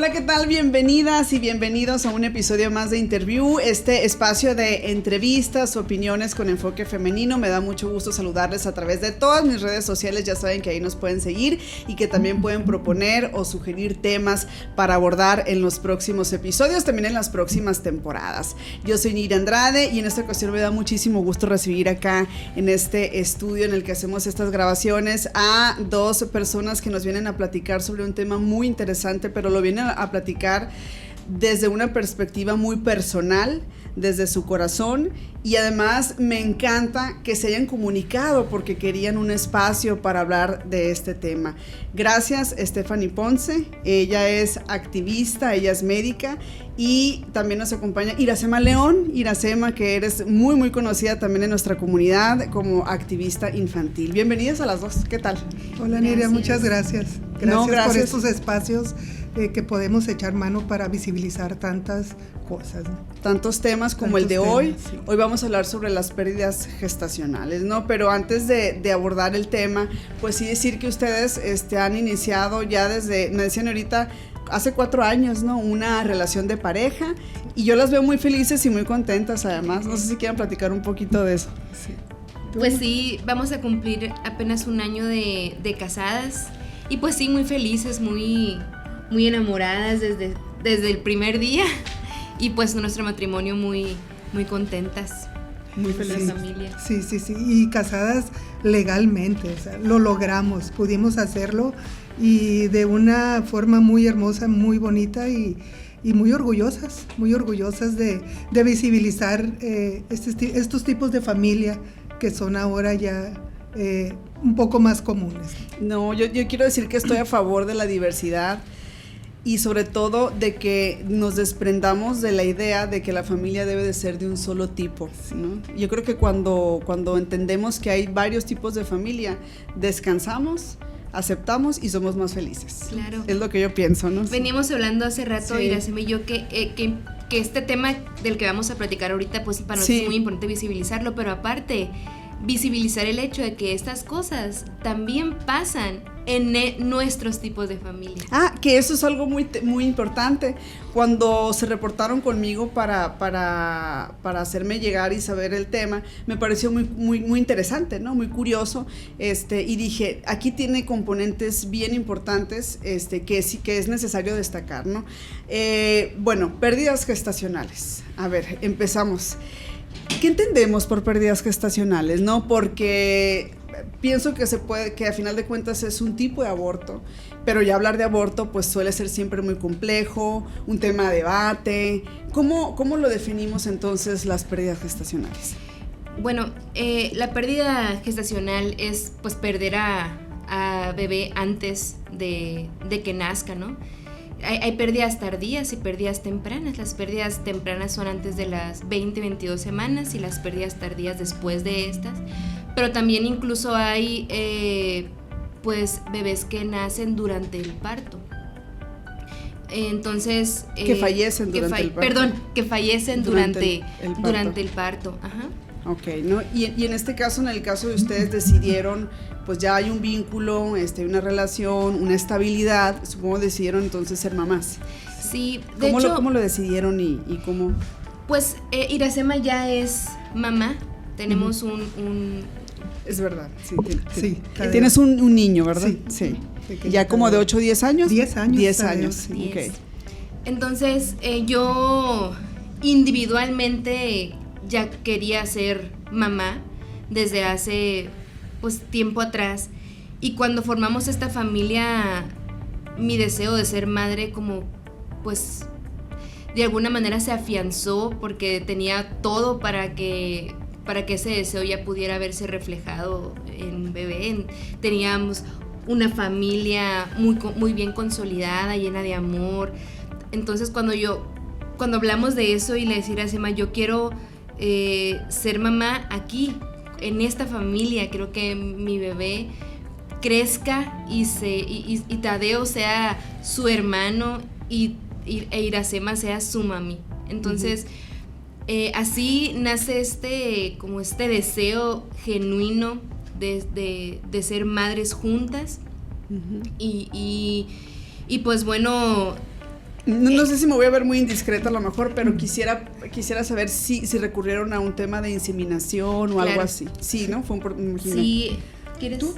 Hola, ¿qué tal? Bienvenidas y bienvenidos a un episodio más de Interview, este espacio de entrevistas, opiniones con enfoque femenino. Me da mucho gusto saludarles a través de todas mis redes sociales. Ya saben que ahí nos pueden seguir y que también pueden proponer o sugerir temas para abordar en los próximos episodios, también en las próximas temporadas. Yo soy Nira Andrade y en esta ocasión me da muchísimo gusto recibir acá en este estudio en el que hacemos estas grabaciones a dos personas que nos vienen a platicar sobre un tema muy interesante, pero lo vienen a platicar desde una perspectiva muy personal, desde su corazón, y además me encanta que se hayan comunicado porque querían un espacio para hablar de este tema. Gracias, Stephanie Ponce. Ella es activista, ella es médica, y también nos acompaña Iracema León. Iracema, que eres muy muy conocida también en nuestra comunidad como activista infantil. Bienvenidas a las dos, ¿qué tal? Hola, Niria, muchas gracias. Gracias por estos espacios que podemos echar mano para visibilizar tantas cosas, ¿no? Tantos temas como el de hoy. Sí. Hoy vamos a hablar sobre las pérdidas gestacionales, ¿no? Pero antes de abordar el tema, pues sí decir que ustedes han iniciado ya desde, me decían ahorita, hace 4 años, ¿no? Una relación de pareja, y yo las veo muy felices y muy contentas además. No sé si quieran platicar un poquito de eso. Sí. Pues sí, vamos a cumplir apenas 1 año de casadas, y pues sí, muy felices, muy enamoradas desde el primer día, y pues nuestro matrimonio muy contentas. Muy feliz. La familia. Sí, y casadas legalmente, o sea, lo logramos, pudimos hacerlo, y de una forma muy hermosa, muy bonita, y muy orgullosas de visibilizar estos tipos de familia que son ahora ya un poco más comunes. No, yo quiero decir que estoy a favor de la diversidad, y sobre todo de que nos desprendamos de la idea de que la familia debe de ser de un solo tipo, ¿no? Yo creo que cuando entendemos que hay varios tipos de familia, descansamos, aceptamos y somos más felices. Claro. Es lo que yo pienso, ¿no? Veníamos hablando hace rato, sí. Iracema y yo, que este tema del que vamos a platicar ahorita, pues para nosotros es muy importante visibilizarlo, pero aparte, visibilizar el hecho de que estas cosas también pasan en nuestros tipos de familia. Que eso es algo muy, muy importante. Cuando se reportaron conmigo para hacerme llegar y saber el tema, me pareció muy interesante, ¿no? Muy curioso, y dije, aquí tiene componentes bien importantes, que es necesario destacar, ¿no? Bueno, pérdidas gestacionales. A ver, empezamos. ¿Qué entendemos por pérdidas gestacionales, no? Porque pienso que a final de cuentas es un tipo de aborto, pero ya hablar de aborto pues suele ser siempre muy complejo, un tema de debate. ¿Cómo lo definimos entonces las pérdidas gestacionales? Bueno, la pérdida gestacional es pues perder a bebé antes de que nazca, ¿no? Hay pérdidas tardías y pérdidas tempranas. Las pérdidas tempranas son antes de las 20-22 semanas y las pérdidas tardías después de estas. Pero también incluso hay pues bebés que nacen durante el parto. Entonces que fallecen durante el parto. Perdón, que fallecen durante el parto. Ajá. Ok, ¿no? Y en este caso, en el caso de ustedes decidieron, pues ya hay un vínculo, una relación, una estabilidad, supongo decidieron entonces ser mamás. Sí, de hecho, ¿Cómo lo decidieron y cómo? Pues Iracema ya es mamá, tenemos un... Es verdad, sí. Tienes un niño, ¿verdad? Sí. ¿Ya como de 8 o 10 años? 10 años. 10 años, 10. Okay. Entonces, yo individualmente ya quería ser mamá desde hace pues tiempo atrás, y cuando formamos esta familia mi deseo de ser madre como pues de alguna manera se afianzó, porque tenía todo para que ese deseo ya pudiera verse reflejado en bebé. Teníamos una familia muy bien consolidada, llena de amor. Entonces cuando hablamos de eso y le decía a Sema, yo quiero ser mamá aquí, en esta familia, quiero que mi bebé crezca y Tadeo sea su hermano e Iracema sea su mami. Entonces, así nace este deseo genuino de ser madres juntas. Y pues bueno, No sé si me voy a ver muy indiscreta a lo mejor, pero quisiera saber si recurrieron a un tema de inseminación o algo así. Sí, ¿no? Fue me imagino. Sí. ¿Quieres? ¿Tú?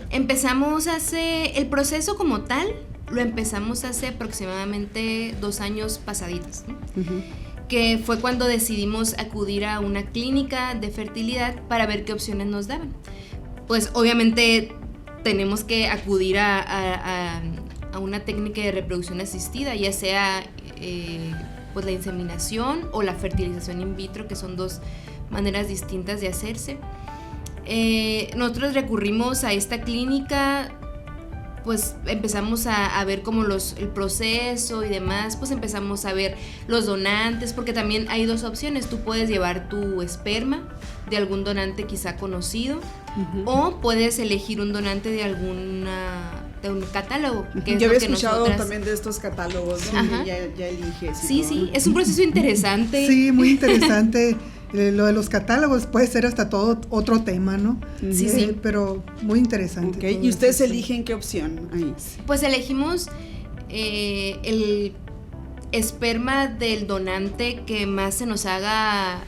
Empezamos el proceso como tal, lo empezamos hace aproximadamente 2 años pasaditos, ¿no? Uh-huh. Que fue cuando decidimos acudir a una clínica de fertilidad para ver qué opciones nos daban. Pues obviamente tenemos que acudir a una técnica de reproducción asistida, ya sea pues la inseminación o la fertilización in vitro, que son 2 maneras distintas de hacerse. Nosotros recurrimos a esta clínica, pues empezamos a ver como el proceso y demás, pues empezamos a ver los donantes, porque también hay 2 opciones: tú puedes llevar tu esperma de algún donante quizá conocido, uh-huh, o puedes elegir un donante de un catálogo. Que yo había escuchado también de estos catálogos, ¿no? Ya eliges. Sí, es un proceso interesante. Sí, muy interesante. Lo de los catálogos puede ser hasta todo otro tema, ¿no? Sí. Pero muy interesante. Okay. ¿Y ustedes eligen qué opción ahí? Pues elegimos el esperma del donante que más se nos haga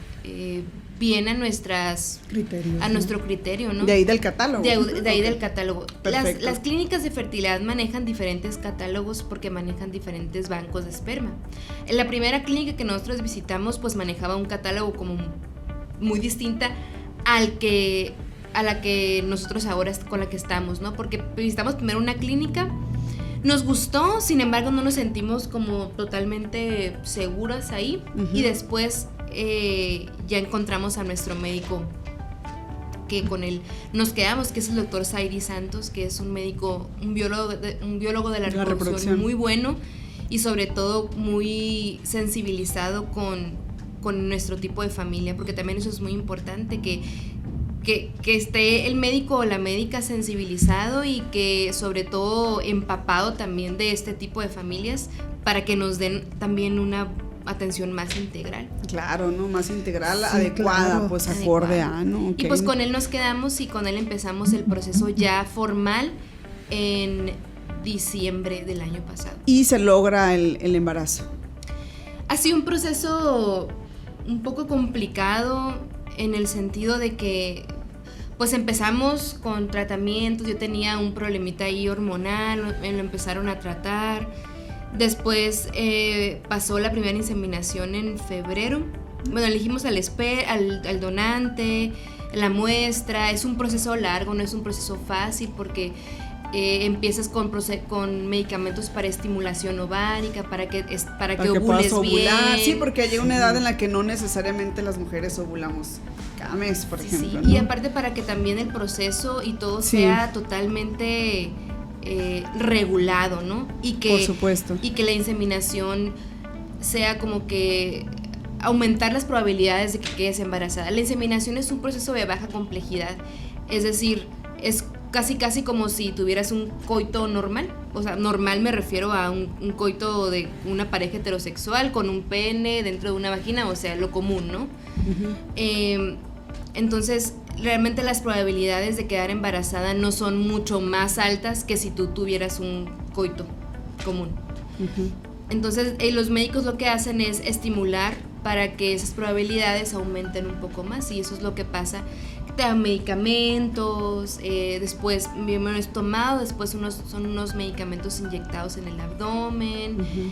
bien a nuestro criterio, ¿no? De ahí del catálogo. De ahí del catálogo. Perfecto. Las clínicas de fertilidad manejan diferentes catálogos porque manejan diferentes bancos de esperma. En la primera clínica que nosotros visitamos, pues manejaba un catálogo como muy distinta a la que nosotros ahora con la que estamos, ¿no? Porque visitamos primero una clínica, nos gustó, sin embargo no nos sentimos como totalmente seguras ahí, uh-huh, y después ya encontramos a nuestro médico que con él nos quedamos, que es el doctor Zairi Santos, que es un médico, un biólogo de la reproducción muy bueno, y sobre todo muy sensibilizado con nuestro tipo de familia, porque también eso es muy importante, que esté el médico o la médica sensibilizado y que sobre todo empapado también de este tipo de familias, para que nos den también una atención más integral. Claro, ¿no? Más integral, sí, adecuada, claro, pues acorde a, ¿no? Okay. Y pues con él nos quedamos y con él empezamos el proceso ya formal en diciembre del año pasado. Y se logra el embarazo. Ha sido un proceso un poco complicado en el sentido de que pues empezamos con tratamientos. Yo tenía un problemita ahí hormonal, me lo empezaron a tratar. Después pasó la primera inseminación en febrero. Bueno, elegimos al donante, la muestra. Es un proceso largo, no es un proceso fácil, porque empiezas con medicamentos para estimulación ovárica, para que ovules bien. Sí, porque llega una edad en la que no necesariamente las mujeres ovulamos cada mes, por ejemplo. Sí. ¿No? Y aparte para que también el proceso y todo sea totalmente regulado, ¿no? Por supuesto. Y que la inseminación sea como que aumentar las probabilidades de que quedes embarazada. La inseminación es un proceso de baja complejidad, es decir, es casi como si tuvieras un coito normal. O sea, normal me refiero a un coito de una pareja heterosexual con un pene dentro de una vagina, o sea, lo común, ¿no? Uh-huh. Entonces, realmente las probabilidades de quedar embarazada no son mucho más altas que si tú tuvieras un coito común. Uh-huh. Entonces, los médicos lo que hacen es estimular para que esas probabilidades aumenten un poco más, y eso es lo que pasa. Te dan medicamentos, después primero es tomado, después son unos medicamentos inyectados en el abdomen. Uh-huh.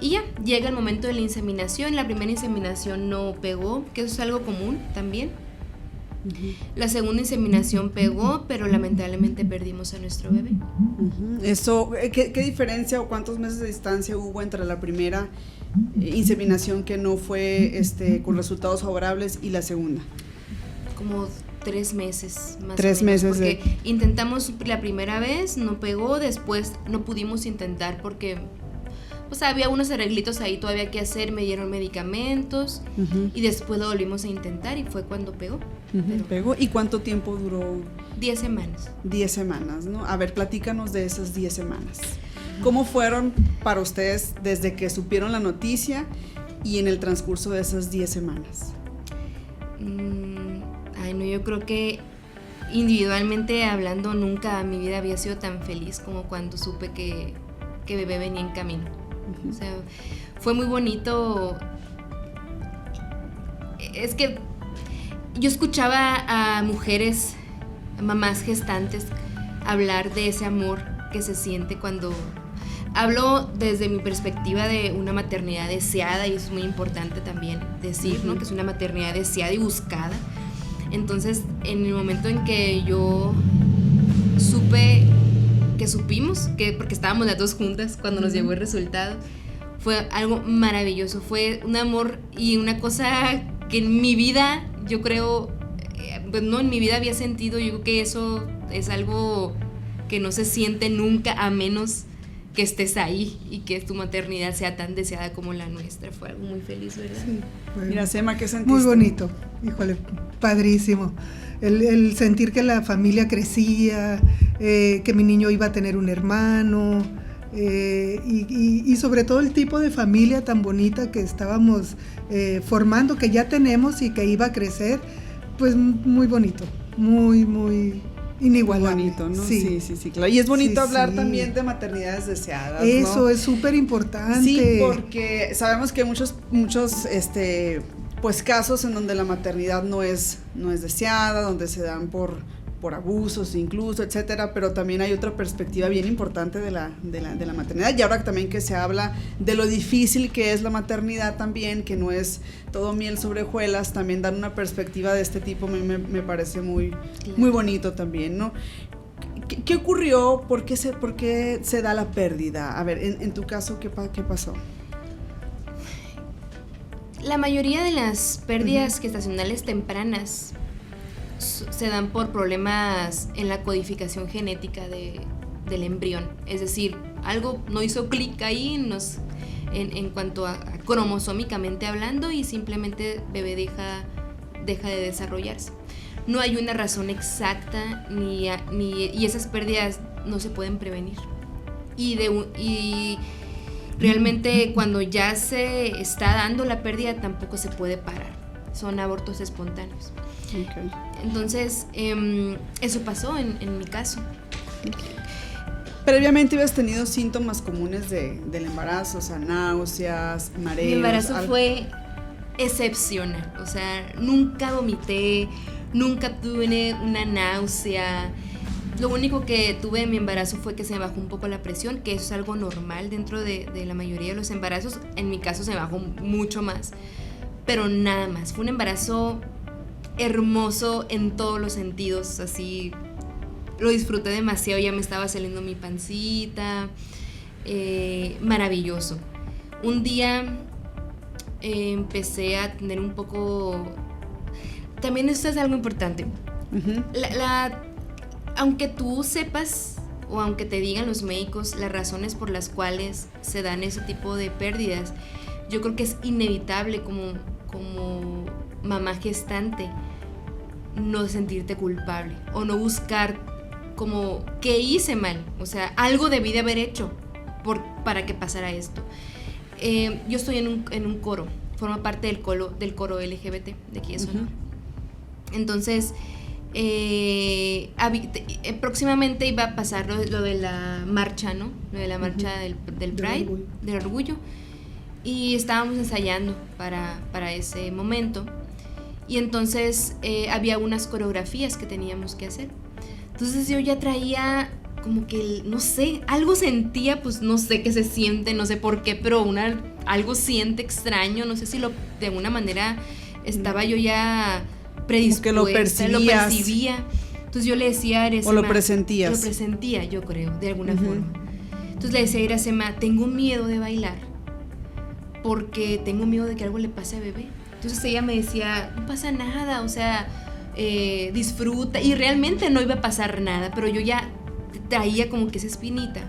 Y ya, llega el momento de la inseminación. La primera inseminación no pegó, que eso es algo común también. Uh-huh. La segunda inseminación pegó, pero lamentablemente perdimos a nuestro bebé. Uh-huh. Eso, ¿qué diferencia o cuántos meses de distancia hubo entre la primera inseminación que no fue con resultados favorables y la segunda? Como 3 meses más 3 o menos, meses porque intentamos la primera vez, no pegó, después no pudimos intentar porque pues había unos arreglitos ahí todavía que hacer, me dieron medicamentos. Uh-huh. Y después lo volvimos a intentar y fue cuando pegó. Uh-huh. ¿Pegó? ¿Y cuánto tiempo duró? 10 semanas. 10 semanas, ¿no? A ver, platícanos de esas 10 semanas. ¿Cómo fueron para ustedes desde que supieron la noticia y en el transcurso de esas 10 semanas? No, yo creo que individualmente hablando nunca mi vida había sido tan feliz como cuando supe que bebé venía en camino. O sea, fue muy bonito. Es que yo escuchaba a mujeres, a mamás gestantes, hablar de ese amor que se siente cuando... Hablo desde mi perspectiva de una maternidad deseada, y eso es muy importante también decir, ¿no? Que es una maternidad deseada y buscada. Entonces, en el momento en que yo supimos, porque estábamos las dos juntas cuando nos llegó el resultado, fue algo maravilloso, fue un amor y una cosa que en mi vida, yo creo, pues no, en mi vida había sentido. Yo creo que eso es algo que no se siente nunca, a menos que estés ahí y que tu maternidad sea tan deseada como la nuestra. Fue algo muy feliz, ¿verdad? Sí, bueno, mira, Sema, ¿qué sentiste? Muy bonito, híjole, padrísimo. El sentir que la familia crecía, que mi niño iba a tener un hermano, y sobre todo el tipo de familia tan bonita que estábamos formando, que ya tenemos y que iba a crecer, pues muy bonito, muy inigualable. Muy bonito, ¿no? Sí, claro. Y es bonito hablar sí. también de maternidades deseadas, Eso ¿no? es súper importante. Sí, porque sabemos que hay muchos pues casos en donde la maternidad no es deseada, donde se dan por abusos incluso, etcétera, pero también hay otra perspectiva bien importante de la maternidad, y ahora también que se habla de lo difícil que es la maternidad también, que no es todo miel sobre hojuelas, también dar una perspectiva de este tipo me parece muy bonito también, ¿no? ¿Qué ocurrió? ¿Por qué se da la pérdida? A ver, en tu caso, ¿qué pasó? La mayoría de las pérdidas gestacionales tempranas se dan por problemas en la codificación genética del embrión. Es decir, algo no hizo clic ahí en cuanto a cromosómicamente hablando, y simplemente bebé deja de desarrollarse. No hay una razón exacta y esas pérdidas no se pueden prevenir. Y realmente cuando ya se está dando la pérdida tampoco se puede parar. Son abortos espontáneos. Okay. Entonces, eso pasó en mi caso. Previamente habías tenido síntomas comunes del embarazo, o sea, náuseas, mareos. Mi embarazo fue excepcional, o sea, nunca vomité, nunca tuve una náusea. Lo único que tuve en mi embarazo fue que se me bajó un poco la presión, que eso es algo normal dentro de la mayoría de los embarazos. En mi caso se me bajó mucho más, pero nada más. Fue un embarazo hermoso en todos los sentidos, así lo disfruté demasiado. Ya me estaba saliendo mi pancita, maravilloso. Un día empecé a tener un poco, también esto es algo importante. Uh-huh. Aunque tú sepas o aunque te digan los médicos las razones por las cuales se dan ese tipo de pérdidas, yo creo que es inevitable como mamá gestante no sentirte culpable o no buscar como qué hice mal, o sea, algo debí de haber hecho para que pasara esto. Yo estoy en un coro, formo parte del coro LGBT de aquí de Sonora. Uh-huh. Entonces próximamente iba a pasar lo de la marcha, ¿no? Lo de la marcha uh-huh. del Pride, del orgullo, y estábamos ensayando para ese momento, y entonces había unas coreografías que teníamos que hacer. Entonces yo ya traía como que, no sé, algo sentía, pues no sé qué se siente, no sé por qué, pero algo siente extraño, no sé si de alguna manera estaba yo ya predispuesta, lo percibía. Entonces yo le decía a Iracema, ¿o lo presentías? Lo presentía, yo creo, de alguna uh-huh. forma. Entonces le decía a Iracema, tengo miedo de bailar porque tengo miedo de que algo le pase a bebé. Entonces ella me decía, no pasa nada, o sea, disfruta, y realmente no iba a pasar nada, pero yo ya traía como que esa espinita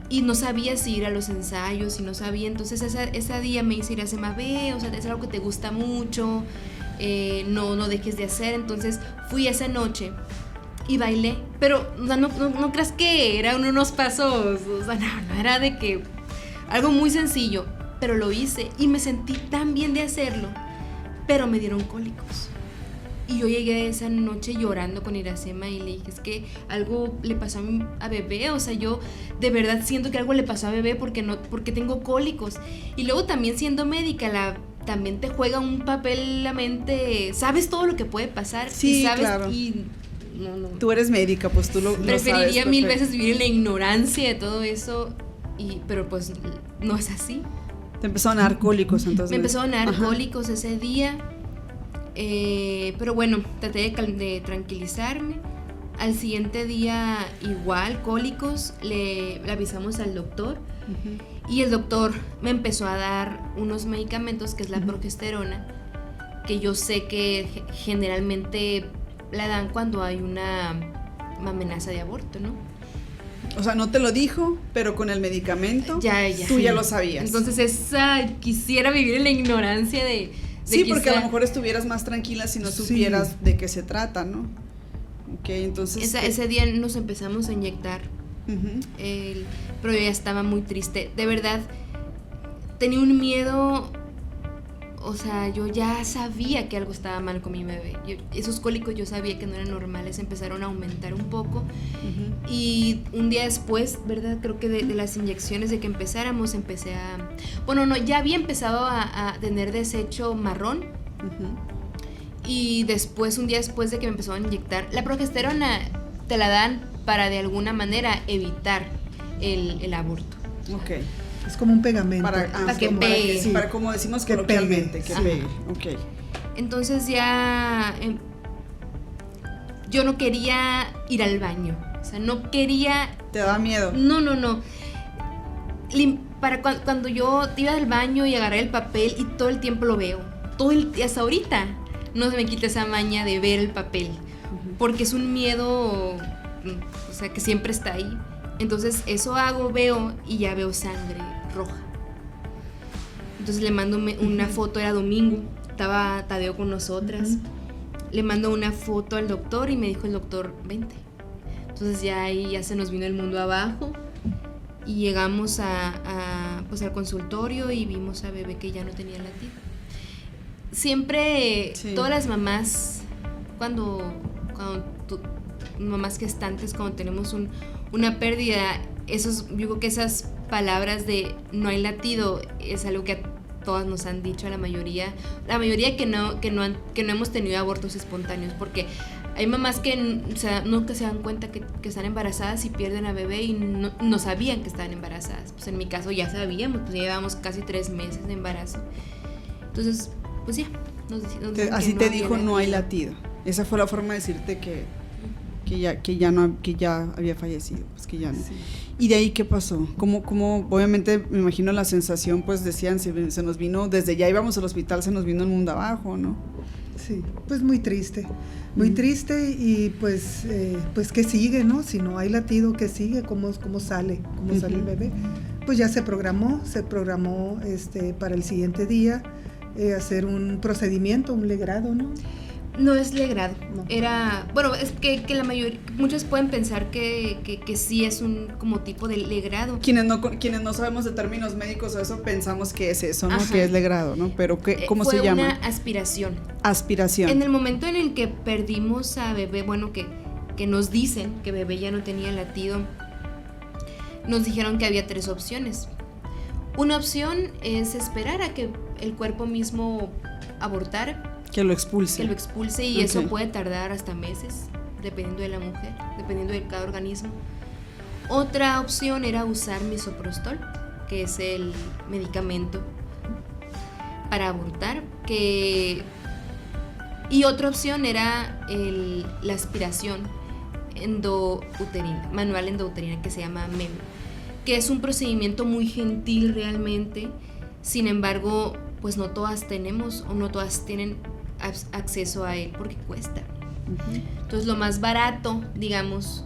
y no sabía si ir a los ensayos y no sabía. Entonces ese día me dice Iracema, ve, o sea, es algo que te gusta mucho, no dejes de hacer. Entonces fui esa noche y bailé, pero o sea, no creas que eran unos pasos, o sea, no era de que algo muy sencillo, pero lo hice y me sentí tan bien de hacerlo, pero me dieron cólicos Y yo llegué esa noche llorando con Iracema y le dije, es que algo le pasó a bebé, o sea, yo de verdad siento que algo le pasó a bebé porque tengo cólicos. Y luego también siendo médica, también te juega un papel la mente, sabes todo lo que puede pasar. Sí, y sabes, claro. Y no. Tú eres médica, pues tú lo Preferiría sabes, mil perfecto. veces vivir en la ignorancia de todo eso, pero pues no es así. Te empezaron a dar cólicos, entonces. Me empezaron a dar Ajá. cólicos ese día, pero bueno, traté de tranquilizarme. Al siguiente día igual, cólicos, le avisamos al doctor. Ujú. Y el doctor me empezó a dar unos medicamentos, que es la Ujú. progesterona, que yo sé que generalmente la dan cuando hay una amenaza de aborto, ¿no? O sea, no te lo dijo, pero con el medicamento Ya. tú ya lo sabías. Entonces quisiera vivir en la ignorancia de sí, porque a quizá- lo mejor estuvieras más tranquila si no Sí. supieras de qué se trata, ¿no? Ok, entonces... ese día nos empezamos a inyectar, Ujú. pero yo ya estaba muy triste. De verdad, tenía un miedo. O sea, yo ya sabía que algo estaba mal con mi bebé. Esos cólicos yo sabía que no eran normales, empezaron a aumentar un poco. Ujú. Y un día después, ¿verdad? Creo que de las inyecciones, de que empezáramos, empecé a... Bueno, no, ya había empezado a tener desecho marrón. Ujú. Y después, un día después de que me empezaron a inyectar, la progesterona te la dan para de alguna manera evitar el aborto. Ok. Es como un pegamento. Para que como pegue. sí. Para como decimos Que coloquialmente, pegue. que Ajá. pegue. Ok. Entonces ya yo no quería ir al baño. O sea, no quería... ¿Te da miedo? No. Cuando yo iba al baño y agarré el papel y todo el tiempo lo veo. Hasta ahorita no se me quita esa maña de ver el papel. Ujú. Porque es un miedo, o sea, que siempre está ahí. Entonces eso veo y ya veo sangre roja. Entonces le mando una foto, era domingo, estaba Tadeo con nosotras. Ujú. Le mando una foto al doctor y me dijo el doctor, vente. Entonces ya ahí ya se nos vino el mundo abajo y llegamos pues al consultorio y vimos a bebé que ya no tenía latido. Siempre, Sí. todas las mamás, mamás gestantes, cuando tenemos una pérdida, yo creo que esas palabras de no hay latido es algo que a todas nos han dicho, a la mayoría que no hemos tenido abortos espontáneos, porque hay mamás que, o sea, nunca se dan cuenta que están embarazadas y pierden a bebé y no sabían que estaban embarazadas. Pues en mi caso ya sabíamos, pues ya llevábamos casi 3 meses de embarazo. Entonces, pues ya, nos dijeron que Así no te había dijo, no hay latido. Esa fue la forma de decirte que ya había fallecido, pues que ya no. Sí. ¿Y de ahí qué pasó? ¿Cómo, obviamente me imagino la sensación, pues decían, se nos vino, desde ya íbamos al hospital, se nos vino el mundo abajo, ¿no? Sí, pues muy triste triste y pues ¿qué sigue, no? Si no hay latido, ¿qué sigue? ¿Cómo sale? ¿Cómo sale el bebé? Pues ya se programó para el siguiente día hacer un procedimiento, un legrado, ¿no? No es legrado, No. era, bueno, es que la mayoría, muchos pueden pensar que sí es un como tipo de legrado. Quienes no sabemos de términos médicos o eso, pensamos que es eso, ¿no? Ajá. Que es legrado, ¿no? Pero ¿cómo se llama? Fue una aspiración. Aspiración. En el momento en el que perdimos a bebé, bueno, que nos dicen que bebé ya no tenía latido, nos dijeron que había 3 opciones. Una opción es esperar a que el cuerpo mismo abortara, Que lo expulse. y eso Ok. puede tardar hasta meses, dependiendo de la mujer, dependiendo de cada organismo. Otra opción era usar misoprostol, que es el medicamento para abortar, y otra opción era la aspiración endouterina, manual endouterina, que se llama MEM, que es un procedimiento muy gentil realmente. Sin embargo, pues no todas tenemos o no todas tienen acceso a él porque cuesta. Ujú. Entonces lo más barato, digamos,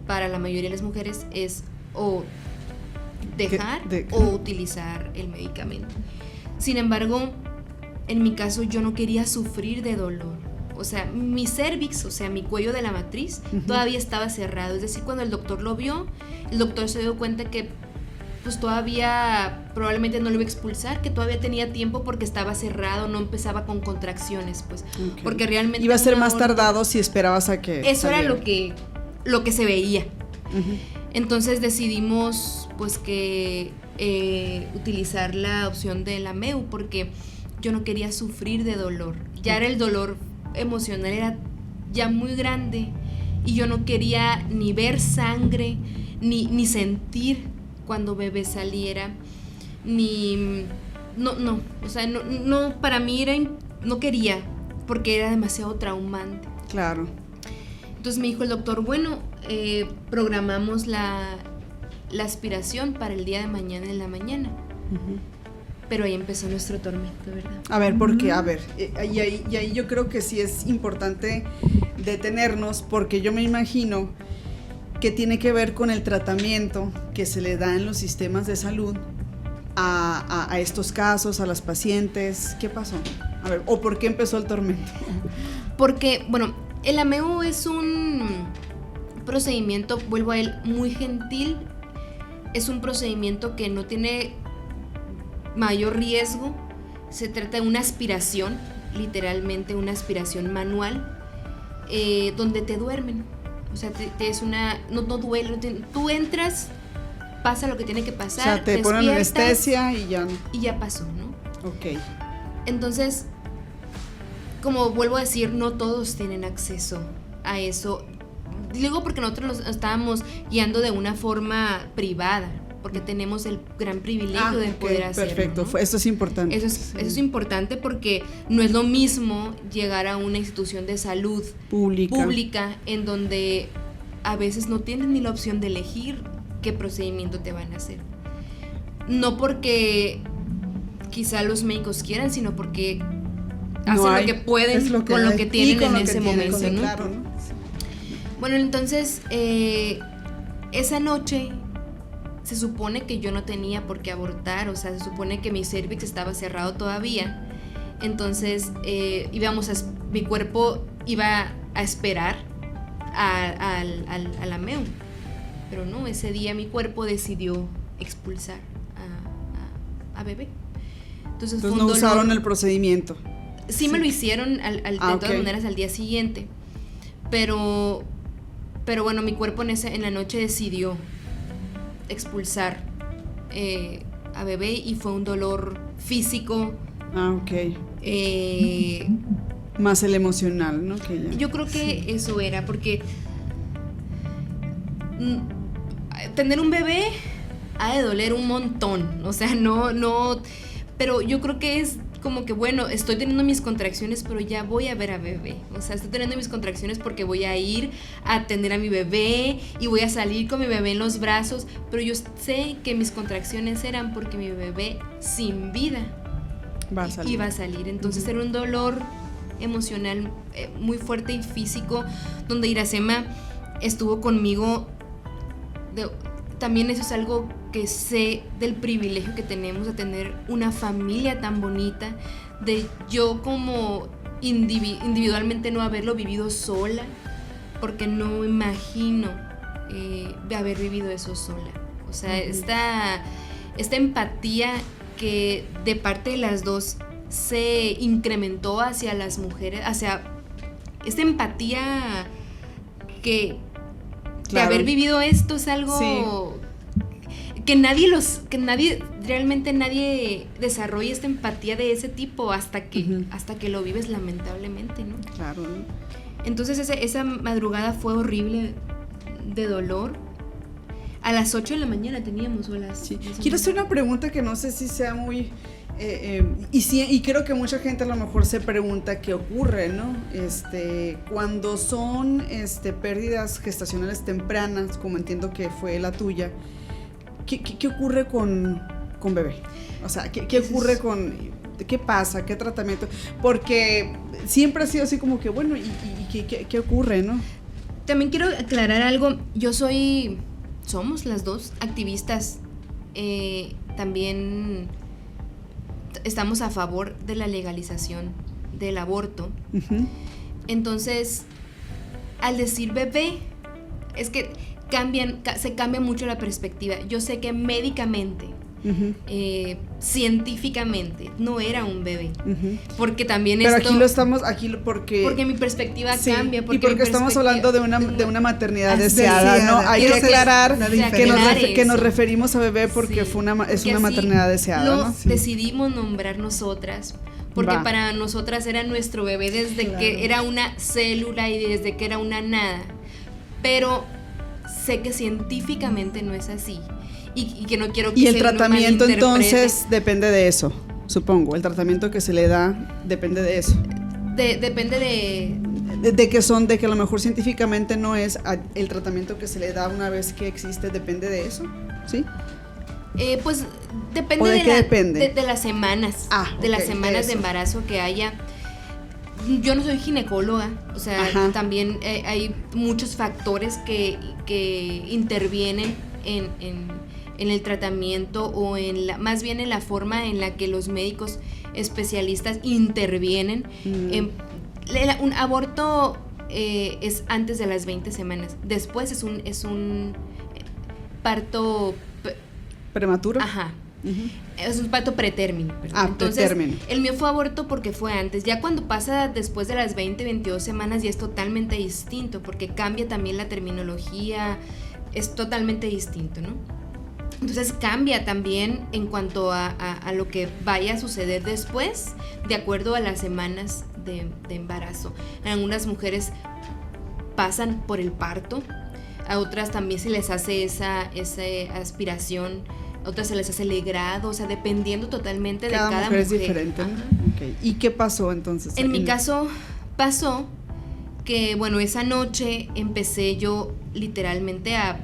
para la mayoría de las mujeres es o dejar o utilizar el medicamento. Sin embargo, en mi caso yo no quería sufrir de dolor. O sea, mi cervix, o sea, mi cuello de la matriz, Ujú. todavía estaba cerrado. Es decir, cuando el doctor lo vio, el doctor se dio cuenta que pues todavía probablemente no lo iba a expulsar, que todavía tenía tiempo porque estaba cerrado, no empezaba con contracciones, pues, Okay. porque realmente iba a ser más tardado si esperabas a que eso saliera. era lo que se veía. Uh-huh. Entonces decidimos pues que utilizar la opción de la MEU, porque yo no quería sufrir de dolor, ya era el dolor emocional, era ya muy grande y yo no quería ni ver sangre, ni sentir cuando bebé saliera, o sea, no, para mí no quería, porque era demasiado traumante. Claro. Entonces me dijo el doctor, bueno, programamos la aspiración para el día de mañana en la mañana. Uh-huh. Pero ahí empezó nuestro tormento, ¿verdad? A ver, ¿por qué? A ver, y ahí yo creo que sí es importante detenernos, porque yo me imagino que tiene que ver con el tratamiento que se le da en los sistemas de salud a estos casos, a las pacientes. ¿Qué pasó? A ver, ¿o por qué empezó el tormento? Porque, bueno, el AMEU es un procedimiento, vuelvo a él, muy gentil. Es un procedimiento que no tiene mayor riesgo. Se trata de una aspiración, literalmente una aspiración manual, donde te duermen. O sea, es una... No duele. Tú entras, pasa lo que tiene que pasar. O sea, te ponen anestesia y ya... Y ya pasó, ¿no? Ok. Entonces, como vuelvo a decir, no todos tienen acceso a eso. Digo porque nosotros nos estábamos guiando de una forma privada, porque tenemos el gran privilegio de poder hacerlo. Perfecto, ¿no? Eso es importante. Eso es importante, porque no es lo mismo llegar a una institución de salud pública en donde a veces no tienen ni la opción de elegir qué procedimiento te van a hacer. No porque quizá los médicos quieran, sino porque hacen lo que pueden con lo que tienen en ese momento, ¿no? Claro, ¿no? Bueno, entonces esa noche se supone que yo no tenía por qué abortar, o sea, se supone que mi cervix estaba cerrado todavía. Entonces mi cuerpo iba a esperar a la MEU, pero no, ese día mi cuerpo decidió expulsar a bebé. Entonces no usaron el procedimiento. Sí, me lo hicieron de todas maneras al día siguiente, pero bueno, mi cuerpo en la noche decidió expulsar a bebé, y fue un dolor físico. Más el emocional, ¿no? Yo creo que eso era, porque tener un bebé ha de doler un montón, o sea, no, pero yo creo que es como que, bueno, estoy teniendo mis contracciones, pero ya voy a ver a bebé. O sea, estoy teniendo mis contracciones porque voy a ir a atender a mi bebé y voy a salir con mi bebé en los brazos, pero yo sé que mis contracciones eran porque mi bebé sin vida iba a salir. Entonces era un dolor emocional muy fuerte y físico, donde Iracema estuvo conmigo. También eso es algo que sé del privilegio que tenemos de tener una familia tan bonita, de yo como individualmente no haberlo vivido sola, porque no imagino haber vivido eso sola. O sea, esta empatía que de parte de las dos se incrementó hacia las mujeres, hacia esta empatía que de haber vivido esto es algo que realmente nadie desarrolla esta empatía de ese tipo hasta que lo vives, lamentablemente, ¿no? Claro. Entonces esa madrugada fue horrible de dolor. A las 8 de la mañana teníamos Quiero hacer una pregunta que no sé si sea muy y creo que mucha gente a lo mejor se pregunta qué ocurre, ¿no? Cuando son pérdidas gestacionales tempranas, como entiendo que fue la tuya, ¿qué ocurre con bebé? O sea, ¿qué ocurre qué pasa? ¿Qué tratamiento? Porque siempre ha sido así como que, bueno, ¿y qué ocurre, no? También quiero aclarar algo. Somos las dos activistas. También estamos a favor de la legalización del aborto. Uh-huh. Entonces, al decir bebé, es que se cambia mucho la perspectiva. Yo sé que médicamente, científicamente, no era un bebé. Porque también pero esto... porque mi perspectiva cambia. Y porque estamos hablando de una maternidad deseada, ¿no? Hay que aclarar que nos referimos a bebé porque es una maternidad deseada, ¿no? Decidimos nombrar nosotras, porque para nosotras era nuestro bebé desde que era una célula y desde que era una nada. Pero sé que científicamente no es así. Y que no quiero que y el tratamiento entonces depende de eso, supongo. El tratamiento que se le da depende de eso. Depende de que a lo mejor científicamente no es el tratamiento que se le da una vez que existe, depende de eso, ¿sí? Pues depende de las semanas, las semanas de embarazo que haya. Yo no soy ginecóloga, o sea, también hay muchos factores que intervienen en el tratamiento o más bien en la forma en la que los médicos especialistas intervienen. Un aborto es antes de las 20 semanas, después es un parto prematuro. Es un parto pretérmino. Entonces, pretérmino. El mío fue aborto porque fue antes. Ya cuando pasa después de las 20, 22 semanas ya es totalmente distinto, porque cambia también la terminología, es totalmente distinto, ¿no? Entonces cambia también en cuanto a lo que vaya a suceder después, de acuerdo a las semanas de embarazo. Algunas mujeres pasan por el parto, a otras también se les hace esa aspiración, a otras se les hace legrado, o sea, dependiendo totalmente de cada mujer. Es diferente. Okay. ¿Y qué pasó entonces? En mi caso pasó que, bueno, esa noche empecé yo literalmente a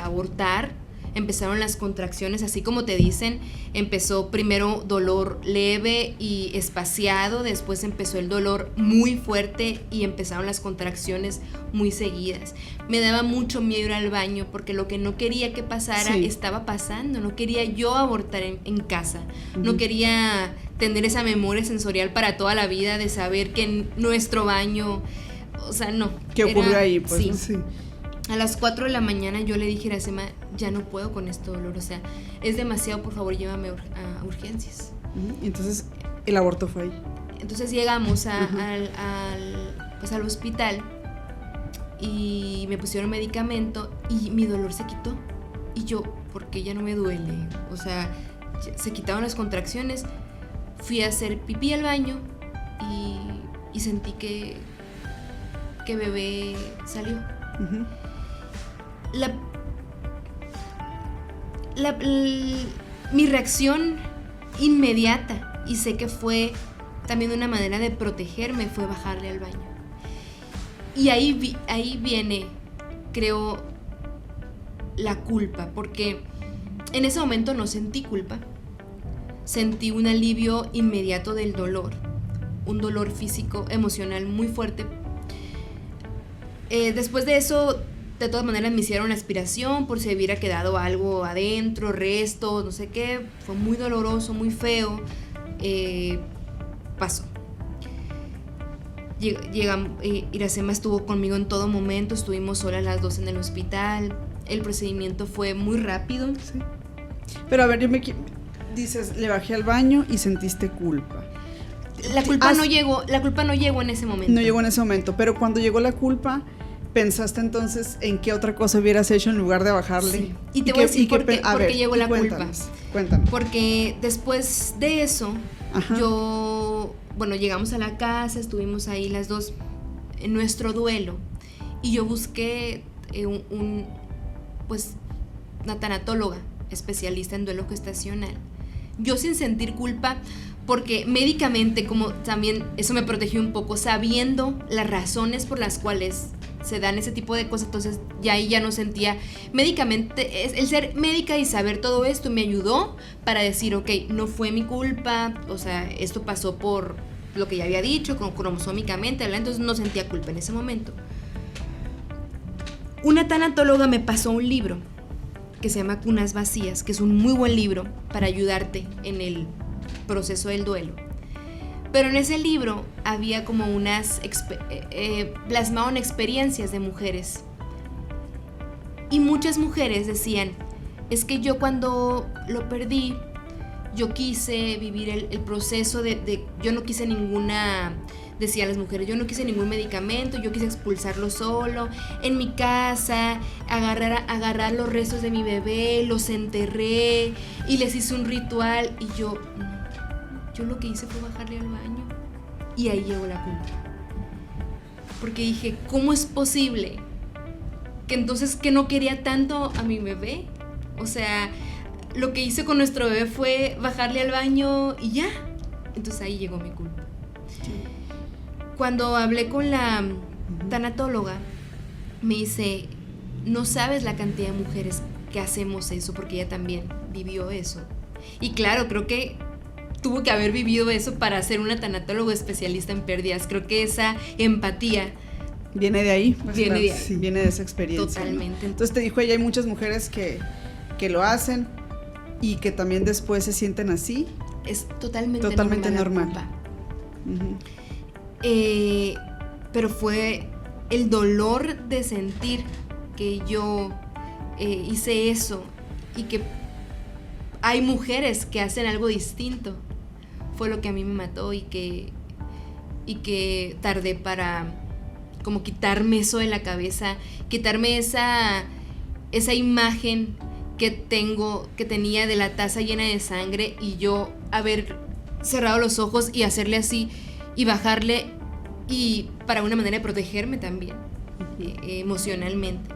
abortar. Empezaron las contracciones, así como te dicen. Empezó primero dolor leve y espaciado, después empezó el dolor muy fuerte y empezaron las contracciones muy seguidas. Me daba mucho miedo ir al baño porque lo que no quería que pasara estaba pasando. No quería yo abortar en casa. No quería tener esa memoria sensorial para toda la vida de saber que en nuestro baño, o sea, no. ¿Qué ocurrió ahí? Pues, sí. A las 4 de la mañana yo le dije a Iracema, ya no puedo con este dolor, o sea, es demasiado, por favor, llévame a urgencias. Entonces, el aborto fue ahí. Entonces llegamos al hospital y me pusieron medicamento y mi dolor se quitó. Y yo, porque ya no me duele, o sea, se quitaron las contracciones. Fui a hacer pipí al baño y sentí que bebé salió. Mi reacción inmediata, y sé que fue también una manera de protegerme, fue bajarle al baño. Y ahí viene, creo, la culpa, porque en ese momento no sentí culpa, sentí un alivio inmediato del dolor, un dolor físico, emocional muy fuerte. Después de eso, de todas maneras me hicieron la aspiración por si hubiera quedado algo adentro, restos, no sé qué. Fue muy doloroso, muy feo. Pasó. Iracema estuvo conmigo en todo momento. Estuvimos solas las dos en el hospital. El procedimiento fue muy rápido. Sí. Pero a ver, dices, le bajé al baño y sentiste culpa. La culpa no llegó en ese momento. No llegó en ese momento, pero cuando llegó la culpa, ¿pensaste entonces en qué otra cosa hubieras hecho en lugar de bajarle? Sí. Y te voy a decir por qué llegó la culpa. Cuéntanos. Porque después de eso, llegamos a la casa, estuvimos ahí las dos en nuestro duelo, y yo busqué una tanatóloga especialista en duelo gestacional. Yo sin sentir culpa, porque médicamente, como también eso me protegió un poco, sabiendo las razones por las cuales se dan ese tipo de cosas, entonces ya ahí ya no sentía médicamente. El ser médica y saber todo esto me ayudó para decir, ok, no fue mi culpa, o sea, esto pasó por lo que ya había dicho, cromosómicamente, ¿verdad? Entonces no sentía culpa en ese momento. Una tanatóloga me pasó un libro que se llama Cunas Vacías, que es un muy buen libro para ayudarte en el proceso del duelo. Pero en ese libro había como plasmaban experiencias de mujeres Y muchas mujeres decían, es que yo cuando lo perdí, yo quise vivir el proceso yo no quise ninguna, decían las mujeres, yo no quise ningún medicamento, yo quise expulsarlo solo, en mi casa, agarrar los restos de mi bebé, los enterré y les hice un ritual. Y yo lo que hice fue bajarle al baño. Y ahí llegó la culpa. Porque dije, ¿cómo es posible que entonces que no quería tanto a mi bebé? O sea, lo que hice con nuestro bebé fue bajarle al baño y ya. Entonces ahí llegó mi culpa. Cuando hablé con la tanatóloga, me dice, no sabes la cantidad de mujeres que hacemos eso, porque ella también vivió eso. Y claro, creo que tuvo que haber vivido eso para ser una tanatóloga especialista en pérdidas. Creo que esa empatía viene de ahí. Pues viene claro, de ahí. Sí, viene de esa experiencia. Totalmente. ¿No? Entonces te dijo ella, hay muchas mujeres que lo hacen y que también después se sienten así. Es totalmente normal. Uh-huh. Pero fue el dolor de sentir que yo hice eso y que hay mujeres que hacen algo distinto. Fue lo que a mí me mató y que tardé para como quitarme eso de la cabeza, quitarme esa imagen que tenía de la taza llena de sangre y yo haber cerrado los ojos y hacerle así y bajarle, y para una manera de protegerme también, emocionalmente.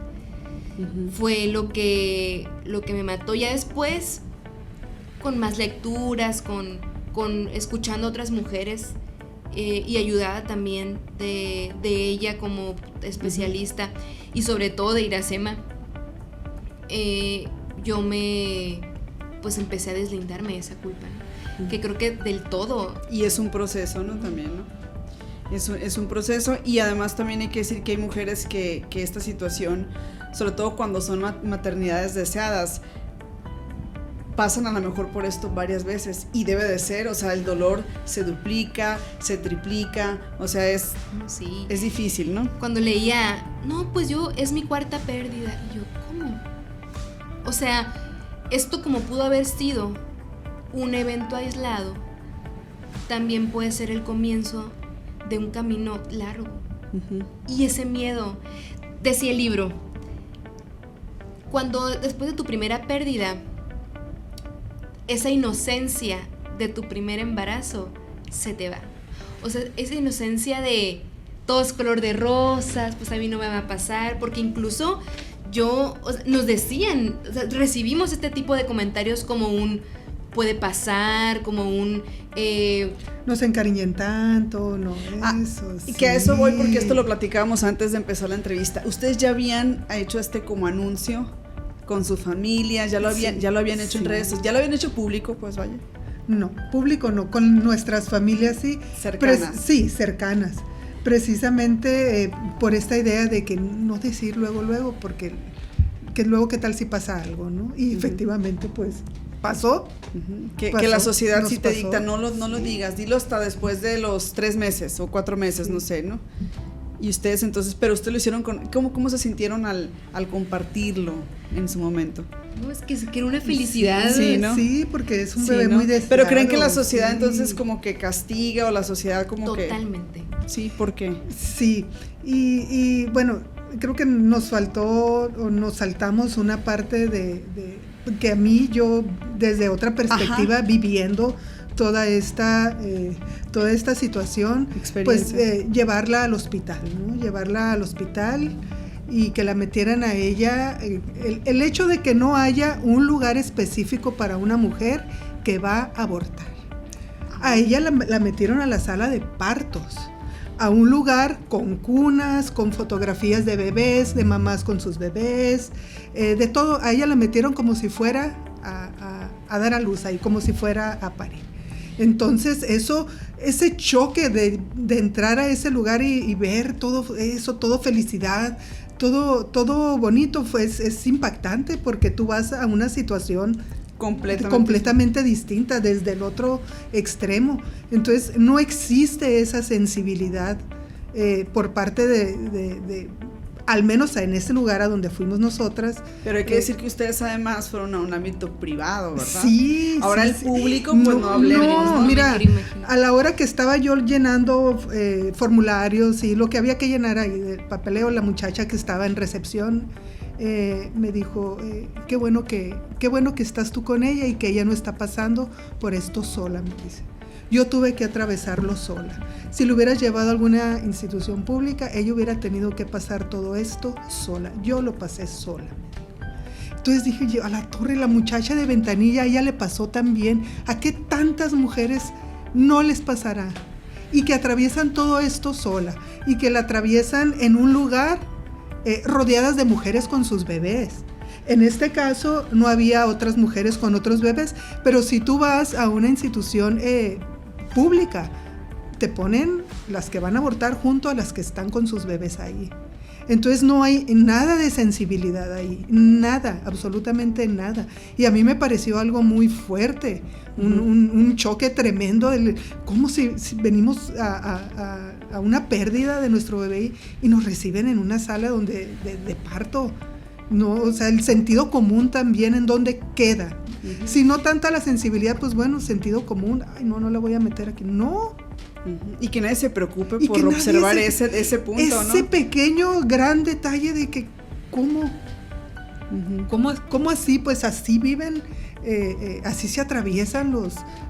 Uh-huh. Fue lo que me mató. Ya después, con más lecturas, con escuchando a otras mujeres y ayudada también de ella como especialista, uh-huh. Y sobre todo de Iracema, yo pues empecé a deslindarme de esa culpa, ¿no? Uh-huh. Que creo que del todo. Y es un proceso, ¿no? También, ¿no? Es un proceso, y además también hay que decir que hay mujeres que esta situación, sobre todo cuando son maternidades deseadas, pasan a lo mejor por esto varias veces, y debe de ser, o sea, el dolor se duplica, se triplica, o sea, es difícil, ¿no? Cuando leía, no, pues es mi cuarta pérdida, y yo, ¿cómo? O sea, esto como pudo haber sido un evento aislado, también puede ser el comienzo de un camino largo. Uh-huh. Y ese miedo, decía el libro, cuando después de tu primera pérdida, esa inocencia de tu primer embarazo se te va. O sea, esa inocencia de todo es color de rosas, pues a mí no me va a pasar, porque incluso nos decían, o sea, recibimos este tipo de comentarios como un puede pasar, como un no se encariñen tanto, no eso. Y que a eso voy, porque esto lo platicábamos antes de empezar la entrevista. ¿Ustedes ya habían hecho como anuncio con su familia? ¿Ya lo habían hecho en redes? ¿Ya lo habían hecho público? Pues vaya. No, público no, con nuestras familias sí. Cercanas. Sí, cercanas. Precisamente por esta idea de que no decir luego, porque que luego qué tal si pasa algo, ¿no? Y efectivamente, pues, pasó. Uh-huh. Que la sociedad sí te dicta, no lo digas, dilo hasta después de los 3 meses o 4 meses, sí. No sé, ¿no? Y ustedes entonces, pero ustedes lo hicieron ¿cómo se sintieron al compartirlo en su momento? No, es que era una felicidad. Sí, ¿no? Sí, porque es un bebé, ¿no? Muy deseado. Pero ¿creen que la sociedad entonces como que castiga, o la sociedad como Totalmente. Sí, ¿por qué? Sí, y bueno, creo que nos faltó o nos saltamos una parte de que a mí, yo desde otra perspectiva, ajá, viviendo toda esta situación, pues llevarla al hospital, ¿no? Llevarla al hospital y que la metieran a ella, el hecho de que no haya un lugar específico para una mujer que va a abortar. A ella la metieron a la sala de partos, a un lugar con cunas, con fotografías de bebés, de mamás con sus bebés, de todo. A ella la metieron como si fuera a dar a luz ahí, como si fuera a parir. Entonces ese choque de entrar a ese lugar y ver todo eso, todo felicidad, todo bonito, pues es impactante, porque tú vas a una situación completamente distinta, desde el otro extremo. Entonces no existe esa sensibilidad por parte de al menos en ese lugar a donde fuimos nosotras. Pero hay que decir que ustedes además fueron a un ámbito privado, ¿verdad? Sí. Ahora sí, el sí. público, pues no hablemos. No, ¿no? mira, a la hora que estaba yo llenando formularios y lo que había que llenar ahí del papeleo, la muchacha que estaba en recepción me dijo, qué bueno que estás tú con ella y que ella no está pasando por esto sola, me dice. Yo tuve que atravesarlo sola. Si lo hubieras llevado a alguna institución pública, ella hubiera tenido que pasar todo esto sola. Yo lo pasé sola. Entonces dije yo, a la torre, la muchacha de Ventanilla, a ella le pasó también. ¿A qué tantas mujeres no les pasará? Y que atraviesan todo esto sola. Y que la atraviesan en un lugar rodeadas de mujeres con sus bebés. En este caso no había otras mujeres con otros bebés, pero si tú vas a una institución pública, te ponen las que van a abortar junto a las que están con sus bebés ahí. Entonces no hay nada de sensibilidad ahí, nada, absolutamente nada. Y a mí me pareció algo muy fuerte, un choque tremendo, como si venimos a una pérdida de nuestro bebé y nos reciben en una sala de parto. No, o sea, el sentido común también en dónde queda. Uh-huh. Si no tanta la sensibilidad, pues bueno, sentido común, ay, no la voy a meter aquí. No. Uh-huh. Y que nadie se preocupe por observar ese punto, ¿no? Ese pequeño, gran detalle de que cómo así, pues así viven, así se atraviesan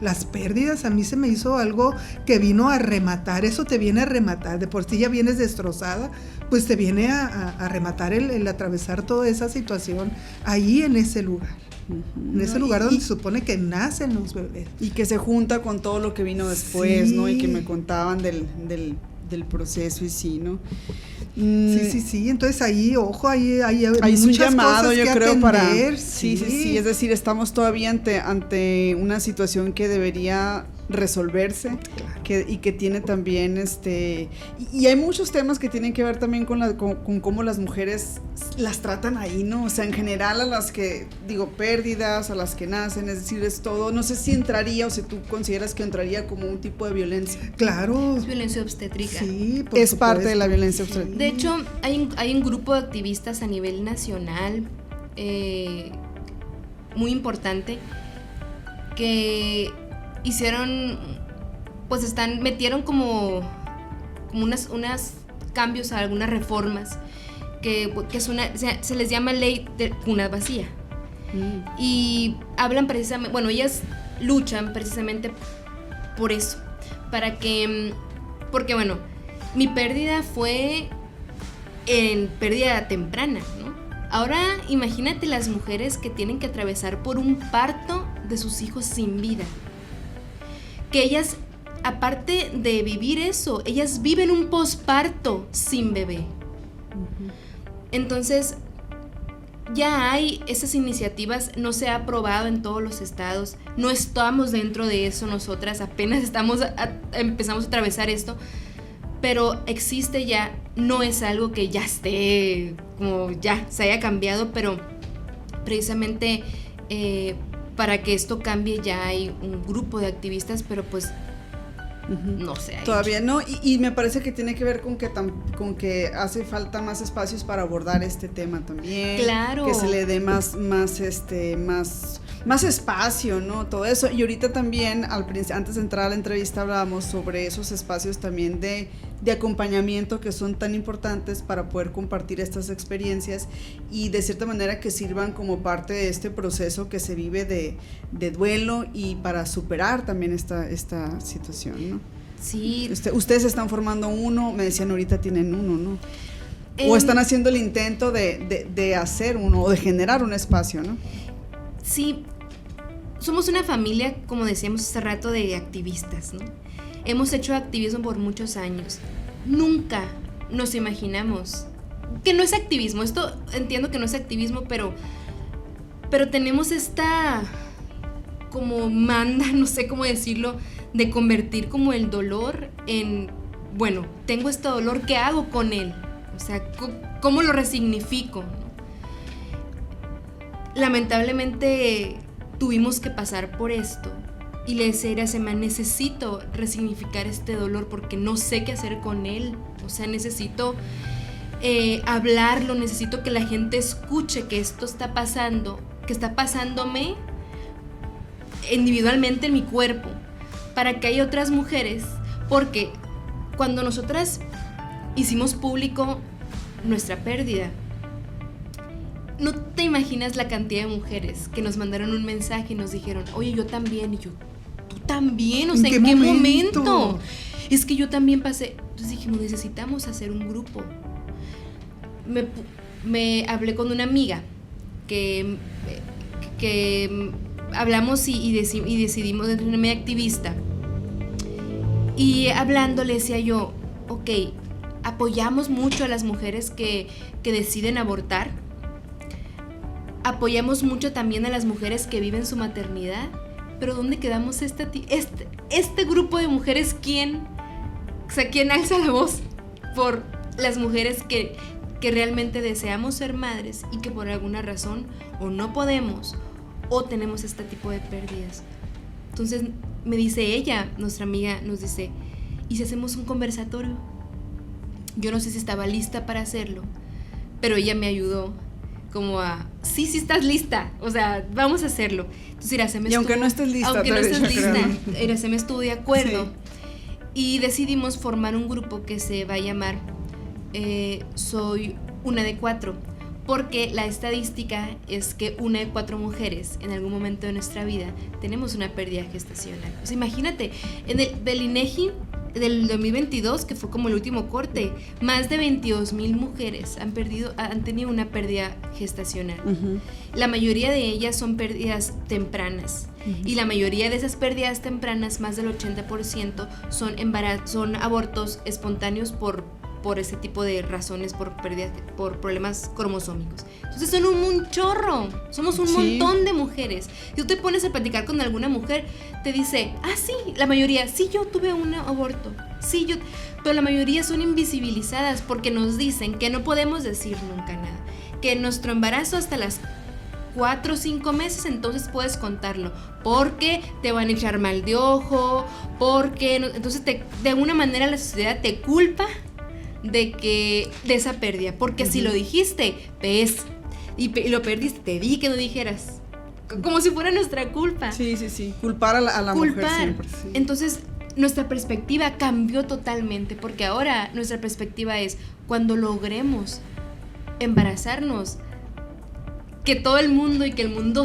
las pérdidas. A mí se me hizo algo que vino a rematar, eso te viene a rematar, de por sí ya vienes destrozada, pues te viene a rematar el atravesar toda esa situación ahí en ese lugar. Uh-huh. En ese lugar donde se supone que nacen los bebés. Y que se junta con todo lo que vino después, sí. ¿no? Y que me contaban del proceso y sí, ¿no? Sí, entonces ahí, ojo, ahí es un llamado, cosas yo que creo, atender, para... Sí, es decir, estamos todavía ante una situación que debería resolverse, claro. y que tiene también, y hay muchos temas que tienen que ver también con cómo las mujeres las tratan ahí, ¿no? O sea, en general a las que, pérdidas, a las que nacen, es decir, es todo, no sé si entraría o si tú consideras que entraría como un tipo de violencia. Claro. Es violencia obstétrica. Sí, es parte de la violencia obstétrica. De hecho, hay un grupo de activistas a nivel nacional muy importante que hicieron, pues metieron como unas cambios a algunas reformas que se les llama ley de cuna vacía. Y hablan precisamente, ellas luchan precisamente por eso, porque mi pérdida fue en pérdida temprana, ¿no? Ahora imagínate las mujeres que tienen que atravesar por un parto de sus hijos sin vida. Que ellas, aparte de vivir eso, ellas viven un posparto sin bebé. Uh-huh. Entonces, ya hay esas iniciativas, no se ha aprobado en todos los estados, no estamos dentro de eso nosotras, apenas empezamos a atravesar esto, pero existe ya, no es algo que ya esté, como ya se haya cambiado, pero precisamente para que esto cambie ya hay un grupo de activistas, pero pues no sé. Todavía no, y me parece que tiene que ver con que hace falta más espacios para abordar este tema también. Claro. Que se le dé más espacio, ¿no? Todo eso. Y ahorita también, antes de entrar a la entrevista, hablábamos sobre esos espacios también de acompañamiento que son tan importantes para poder compartir estas experiencias y de cierta manera que sirvan como parte de este proceso que se vive de duelo y para superar también esta situación, ¿no? Sí. Ustedes están formando uno, me decían ahorita tienen uno, ¿no? O están haciendo el intento de hacer uno o de generar un espacio, ¿no? Sí, somos una familia, como decíamos hace rato, de activistas, ¿no? Hemos hecho activismo por muchos años. Nunca nos imaginamos que no es activismo. Esto entiendo que no es activismo, pero tenemos esta como manda, no sé cómo decirlo, de convertir como el dolor en, tengo este dolor, ¿qué hago con él? O sea, ¿cómo lo resignifico? Lamentablemente tuvimos que pasar por esto y le decía a Iracema, necesito resignificar este dolor porque no sé qué hacer con él, o sea, necesito hablarlo, necesito que la gente escuche que esto está pasando, que está pasándome individualmente en mi cuerpo, para que haya otras mujeres, porque cuando nosotras hicimos público nuestra pérdida, no te imaginas la cantidad de mujeres que nos mandaron un mensaje y nos dijeron, oye, yo también, y yo, tú también, o sea, ¿en qué momento? Es que yo también pasé. Entonces dijimos, necesitamos hacer un grupo. Me hablé con una amiga que hablamos y decidimos de una media activista. Y hablando le decía yo, ok, apoyamos mucho a las mujeres que deciden abortar. Apoyamos mucho también a las mujeres que viven su maternidad. Pero ¿dónde quedamos este grupo de mujeres? ¿Quién alza la voz por las mujeres que realmente deseamos ser madres y que por alguna razón o no podemos o tenemos este tipo de pérdidas? Entonces me dice ella, nuestra amiga, nos dice, ¿y si hacemos un conversatorio? Yo no sé si estaba lista para hacerlo, pero ella me ayudó como a, sí estás lista, o sea, vamos a hacerlo. Entonces Iracema y aunque no estés lista, Iracema estuvo de acuerdo. Sí. Y decidimos formar un grupo que se va a llamar Soy una de 4, porque la estadística es que 1 de 4 mujeres en algún momento de nuestra vida tenemos una pérdida gestacional. O sea, imagínate, del INEGI del 2022, que fue como el último corte, más de 22,000 mujeres han tenido una pérdida gestacional. Uh-huh. La mayoría de ellas son pérdidas tempranas. Uh-huh. Y la mayoría de esas pérdidas tempranas, más del 80%, son abortos espontáneos por ese tipo de razones, por problemas cromosómicos. Entonces son un chorro, somos un montón de mujeres. Si tú te pones a platicar con alguna mujer, te dice, sí, la mayoría, sí, yo tuve un aborto, sí, pero la mayoría son invisibilizadas porque nos dicen que no podemos decir nunca nada, que nuestro embarazo hasta las 4 o 5 meses, entonces puedes contarlo, porque te van a echar mal de ojo, porque entonces de alguna manera la sociedad te culpa de esa pérdida, porque si lo dijiste, ves, y lo perdiste, te di que no dijeras, como si fuera nuestra culpa. Sí, culpar a la mujer siempre. Sí. Entonces, nuestra perspectiva cambió totalmente, porque ahora nuestra perspectiva es, cuando logremos embarazarnos, que todo el mundo y que el mundo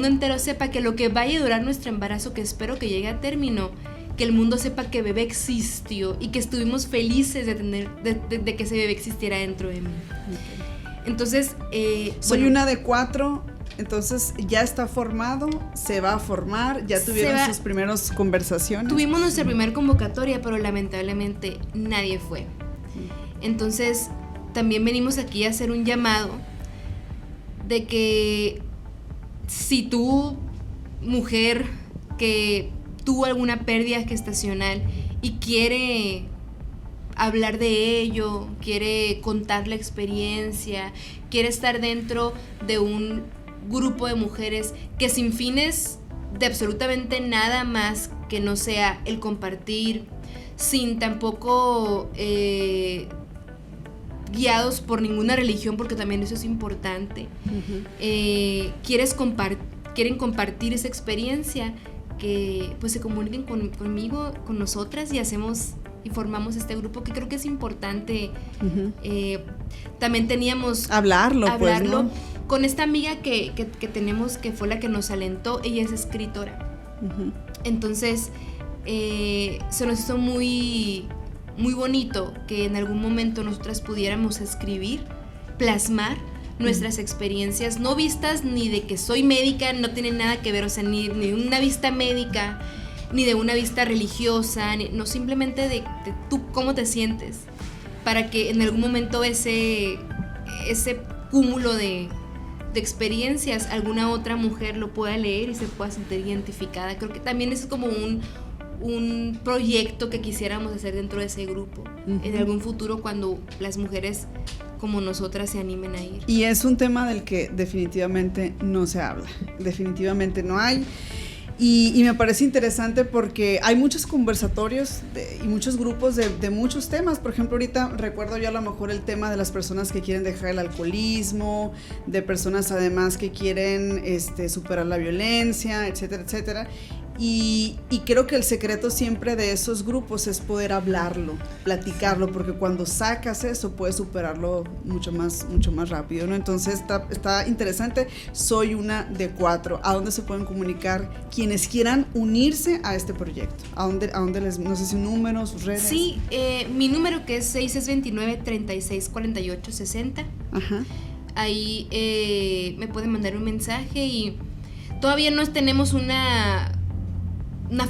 entero sepa que lo que vaya a durar nuestro embarazo, que espero que llegue a término, que el mundo sepa que bebé existió y que estuvimos felices de que ese bebé existiera dentro de mí. Okay. Entonces, soy una de 4, entonces ya está formado, se va a formar, ya tuvieron sus primeras conversaciones. Tuvimos nuestra primera convocatoria, pero lamentablemente nadie fue. Entonces, también venimos aquí a hacer un llamado de que si tú, mujer, que tuvo alguna pérdida gestacional y quiere hablar de ello, quiere contar la experiencia, quiere estar dentro de un grupo de mujeres que sin fines de absolutamente nada más que no sea el compartir, sin tampoco guiados por ninguna religión, porque también eso es importante. Uh-huh. Quieren compartir esa experiencia, que pues se comuniquen conmigo, con nosotras, y formamos este grupo, que creo que es importante. Uh-huh. También teníamos hablarlo pues, ¿no? Con esta amiga que tenemos, que fue la que nos alentó. Ella es escritora. Uh-huh. Entonces se nos hizo muy, muy bonito que en algún momento nosotras pudiéramos escribir, plasmar nuestras experiencias, no vistas ni de que soy médica, no tiene nada que ver, o sea, ni de una vista médica, ni de una vista religiosa, no, simplemente de tú cómo te sientes, para que en algún momento ese cúmulo de experiencias, alguna otra mujer lo pueda leer y se pueda sentir identificada. Creo que también es como un proyecto que quisiéramos hacer dentro de ese grupo, uh-huh, en algún futuro, cuando las mujeres como nosotras se animen a ir. Y es un tema del que definitivamente no se habla, definitivamente no hay. Y me parece interesante porque hay muchos conversatorios y muchos grupos de muchos temas. Por ejemplo, ahorita recuerdo yo a lo mejor el tema de las personas que quieren dejar el alcoholismo, de personas además que quieren superar la violencia, etcétera, etcétera. Y creo que el secreto siempre de esos grupos es poder hablarlo, platicarlo, porque cuando sacas eso puedes superarlo mucho más rápido, ¿no? Entonces está interesante. Soy una de 4. ¿A dónde se pueden comunicar quienes quieran unirse a este proyecto? ¿A dónde les, no sé si un número, sus redes? Sí, mi número que es 629-3648-60. Ajá. Ahí me pueden mandar un mensaje y todavía no tenemos una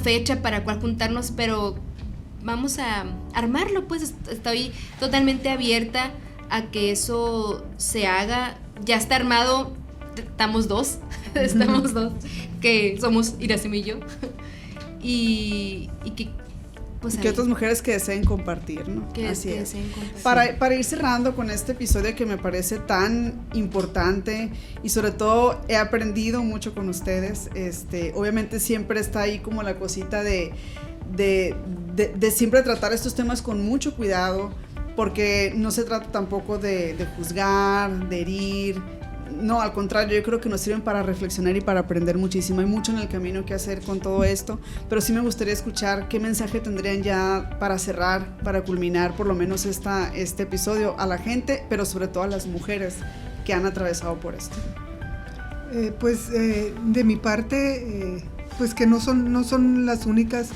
fecha para cual juntarnos, pero vamos a armarlo, pues estoy totalmente abierta a que eso se haga. Ya está armado, estamos dos, que somos Iracema y yo, y que pues que otras mujeres que deseen compartir, ¿no? Así es. Deseen compartir. Para ir cerrando con este episodio que me parece tan importante y sobre todo he aprendido mucho con ustedes, obviamente siempre está ahí como la cosita de siempre tratar estos temas con mucho cuidado, porque no se trata tampoco de juzgar, de herir. No, al contrario, yo creo que nos sirven para reflexionar y para aprender muchísimo. Hay mucho en el camino que hacer con todo esto, pero sí me gustaría escuchar qué mensaje tendrían ya para cerrar, para culminar por lo menos este episodio a la gente, pero sobre todo a las mujeres que han atravesado por esto. De mi parte, pues que no son las únicas,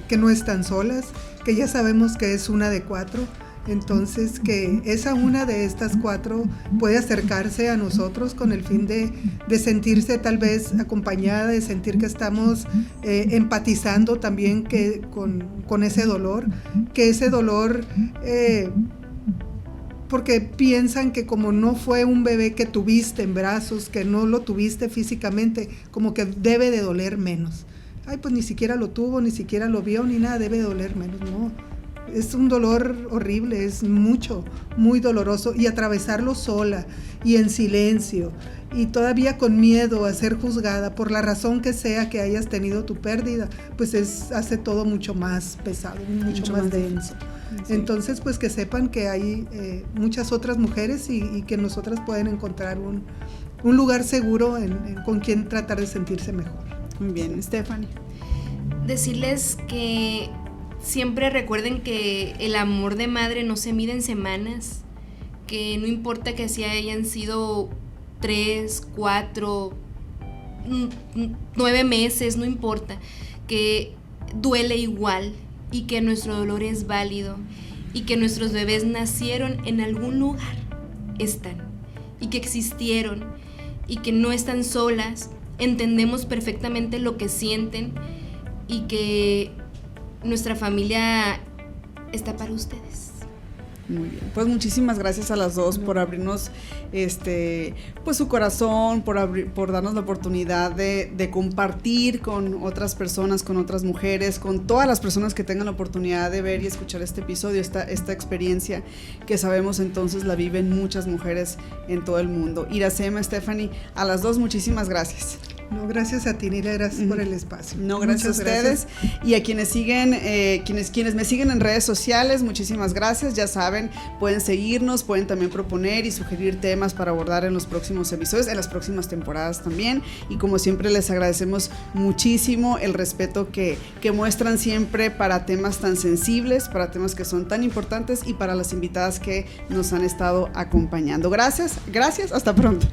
que no están solas, que ya sabemos que es una de 4. Entonces, que esa una de estas 4 puede acercarse a nosotros con el fin de sentirse tal vez acompañada, de sentir que estamos empatizando también con ese dolor, porque piensan que como no fue un bebé que tuviste en brazos, que no lo tuviste físicamente, como que debe de doler menos. Ay, pues ni siquiera lo tuvo, ni siquiera lo vio, ni nada, debe de doler menos, no. Es un dolor horrible, es muy doloroso, y atravesarlo sola y en silencio y todavía con miedo a ser juzgada por la razón que sea que hayas tenido tu pérdida, pues hace todo mucho más pesado, mucho más denso. Sí. Entonces, pues que sepan que hay muchas otras mujeres y que nosotras pueden encontrar un lugar seguro con quien tratar de sentirse mejor. Muy bien, Stephanie. Decirles que siempre recuerden que el amor de madre no se mide en semanas, que no importa que así hayan sido 3, 4, 9 meses, no importa, que duele igual y que nuestro dolor es válido y que nuestros bebés nacieron en algún lugar, están, y que existieron y que no están solas, entendemos perfectamente lo que sienten y que nuestra familia está para ustedes. Muy bien, pues muchísimas gracias a las dos por abrirnos pues su corazón, por darnos la oportunidad de compartir con otras personas, con otras mujeres, con todas las personas que tengan la oportunidad de ver y escuchar este episodio, esta experiencia que sabemos entonces la viven muchas mujeres en todo el mundo. Iracema, Stephanie, a las dos muchísimas gracias. No, gracias a ti, Nira, gracias por el espacio. No, gracias a ustedes. Gracias. Y a quienes siguen, quienes me siguen en redes sociales, muchísimas gracias. Ya saben, pueden seguirnos, pueden también proponer y sugerir temas para abordar en los próximos episodios, en las próximas temporadas también. Y como siempre, les agradecemos muchísimo el respeto que muestran siempre para temas tan sensibles, para temas que son tan importantes y para las invitadas que nos han estado acompañando. Gracias, hasta pronto.